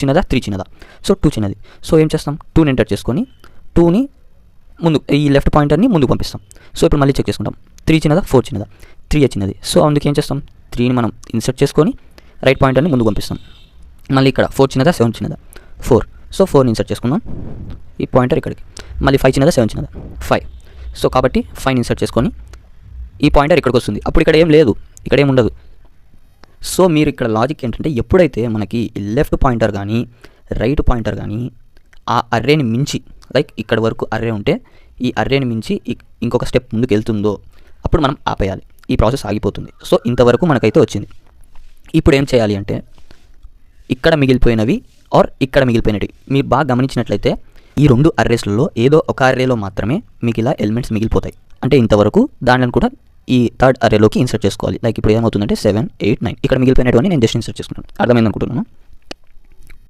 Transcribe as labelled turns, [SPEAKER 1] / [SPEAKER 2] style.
[SPEAKER 1] చిన్నదా 3 చిన్నదా. సో 2 చిన్నది. సో ఏం చేస్తాం, 2ని ఎంటర్ చేసుకొని 2ని ముందు ఈ లెఫ్ట్ పాయింటర్ని ముందుకు పంపిస్తాం. సో ఇప్పుడు మళ్ళీ చెక్ చేసుకుంటాం, 3 చిన్నదా 4 చిన్నదా, 3 చిన్నది. సో అందుకు ఏం చేస్తాం, 3ని మనం ఇన్సర్ట్ చేసుకొని రైట్ పాయింటర్ని ముందుకు పంపిస్తాం. మళ్ళీ ఇక్కడ 4 చిన్నదా 7 చిన్నదా, 4. సో 4ని ఇన్సర్ట్ చేసుకుందాం ఈ పాయింటర్ ఇక్కడికి. మళ్ళీ 5 చిన్నదా 7 చిన్నదా, 5. సో కాబట్టి 5ని ఇన్సర్ట్ చేసుకొని ఈ పాయింటర్ ఇక్కడికి వస్తుంది. అప్పుడు ఇక్కడ ఏం లేదు, ఇక్కడ ఏం ఉండదు. సో మీరు ఇక్కడ లాజిక్ ఏంటంటే, ఎప్పుడైతే మనకి లెఫ్ట్ పాయింటర్ కానీ రైట్ పాయింటర్ కానీ ఆ అర్రేని మించి, లైక్ ఇక్కడ వరకు అర్రే ఉంటే ఈ అర్రేని మించి ఇంకొక స్టెప్ ముందుకు వెళ్తుందో అప్పుడు మనం ఆపేయాలి, ఈ ప్రాసెస్ ఆగిపోతుంది. సో ఇంతవరకు మనకైతే వచ్చింది. ఇప్పుడు ఏం చేయాలి అంటే, ఇక్కడ మిగిలిపోయినవి ఆర్ ఇక్కడ మిగిలిపోయినవి మీరు బాగా గమనించినట్లయితే ఈ 2 అర్రేస్లలో ఏదో ఒక అర్రేలో మాత్రమే మీకు ఇలా ఎలిమెంట్స్ మిగిలిపోతాయి. అంటే ఇంతవరకు దానిని కూడా ఈ థర్డ్ అర్రేలోకి ఇన్సర్ట్ చేసుకోవాలి. లైక్ ఇప్పుడు ఏమవుతుందంటే 7, 8, 9 ఇక్కడ మిగిలిపోయినటువంటి నేను జస్ట్ ఇన్సర్ట్ చేసుకున్నాను. అర్థమైంది అనుకుంటున్నాను.